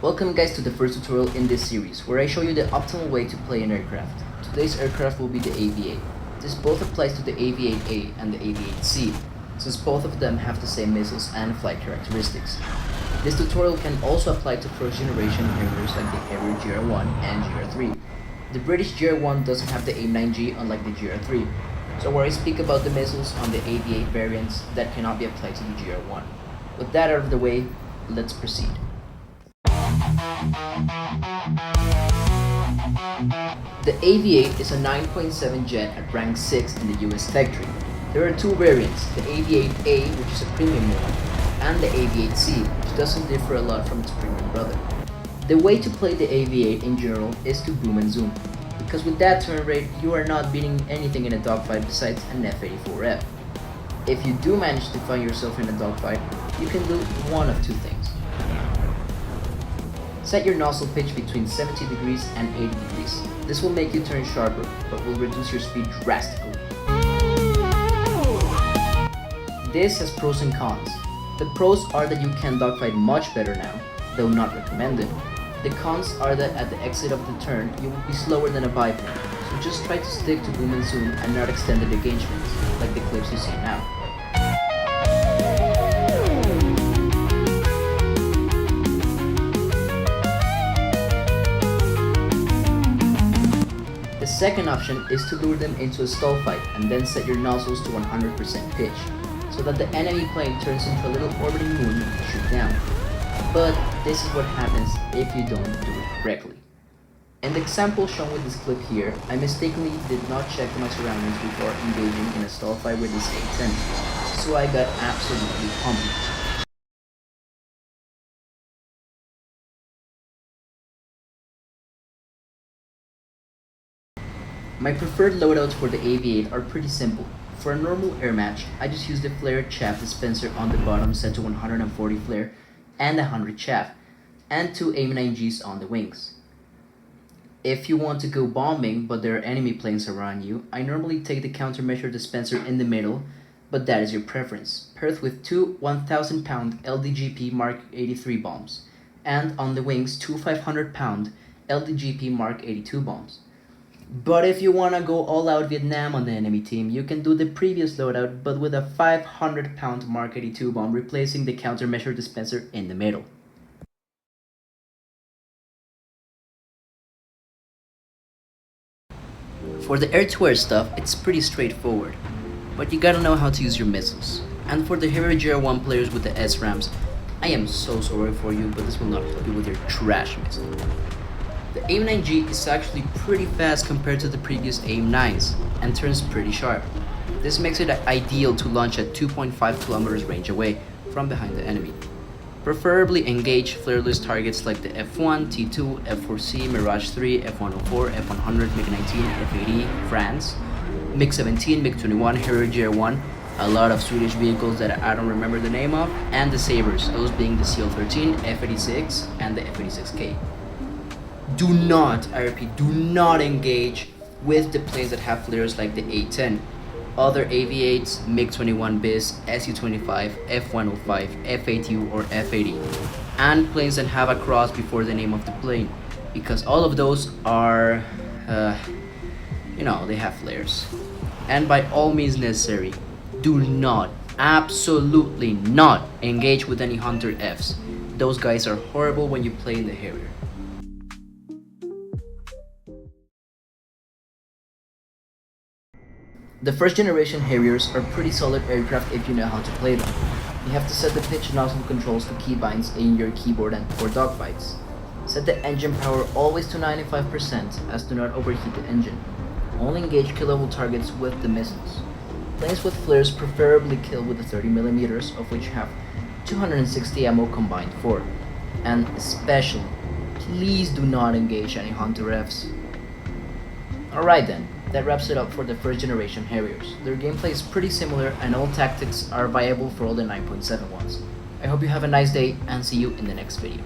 Welcome guys to the first tutorial in this series, where I show you the optimal way to play an aircraft. Today's aircraft will be the AV-8. This both applies to the AV-8A and the AV-8C, since both of them have the same missiles and flight characteristics. This tutorial can also apply to first generation Harriers like the Harrier GR1 and GR3. The British GR1 doesn't have the AIM-9G unlike the GR3, so where I speak about the missiles on the AV-8 variants, that cannot be applied to the GR1. With that out of the way, let's proceed. The AV-8 is a 9.7 jet at rank 6 in the US tech tree. There are two variants, the AV-8A, which is a premium one, and the AV-8C, which doesn't differ a lot from its premium brother. The way to play the AV-8 in general is to boom and zoom, because with that turn rate, you are not beating anything in a dogfight besides an F-84F. If you do manage to find yourself in a dogfight, you can do one of two things. Set your nozzle pitch between 70 degrees and 80 degrees. This will make you turn sharper, but will reduce your speed drastically. This has pros and cons. The pros are that you can dogfight much better now, though not recommended. The cons are that at the exit of the turn, you will be slower than a biplane, so just try to stick to boom and zoom and not extended engagements, like the clips you see now. The second option is to lure them into a stall fight and then set your nozzles to 100% pitch, so that the enemy plane turns into a little orbiting moon to shoot down. But this is what happens if you don't do it correctly. In the example shown with this clip here, I mistakenly did not check my surroundings before engaging in a stall fight with this A-10, so I got absolutely pumped. My preferred loadouts for the AV-8 are pretty simple. For a normal air match, I just use the flare chaff dispenser on the bottom set to 140 flare and 100 chaff, and two AIM-9Gs on the wings. If you want to go bombing but there are enemy planes around you, I normally take the countermeasure dispenser in the middle, but that is your preference, paired with two 1,000 pound LDGP Mark 83 bombs, and on the wings two 500 pound LDGP Mark 82 bombs. But if you wanna go all out Vietnam on the enemy team, you can do the previous loadout but with a 500 pound Mark 82 bomb replacing the countermeasure dispenser in the middle. For the air-to-air stuff, it's pretty straightforward, but you gotta know how to use your missiles. And for the Harrier GR1 players with the SRAMs, I am so sorry for you, but this will not help you with your trash missile. The AIM-9G is actually pretty fast compared to the previous AIM-9s, and turns pretty sharp. This makes it ideal to launch at 2.5 kilometers range away from behind the enemy. Preferably engage flareless targets like the F1, T2, F4C, Mirage 3, F104, F100, MiG-19, F-80, France, MiG-17, MiG-21, Harrier GR1, a lot of Swedish vehicles that I don't remember the name of, and the Sabres, those being the CL-13, F-86, and the F-86K. Do not, I repeat, do not engage with the planes that have flares like the A-10. Other AV-8s, MiG-21 BIS, Su-25, F-105, F-ATU or F-80, and planes that have a cross before the name of the plane, because all of those are, they have flares. And by all means necessary, do not, absolutely not engage with any Hunter Fs. Those guys are horrible when you play in the Harrier. The first generation Harriers are pretty solid aircraft if you know how to play them. You have to set the pitch nozzle controls to keybinds in your keyboard and for dogfights. Set the engine power always to 95% as do not overheat the engine. Only engage killable targets with the missiles. Planes with flares preferably kill with the 30mm, of which have 260 ammo combined for. And especially, please do not engage any Hunter Fs. Alright then. That wraps it up for the first generation Harriers. Their gameplay is pretty similar and all tactics are viable for all the 9.7 ones. I hope you have a nice day and see you in the next video.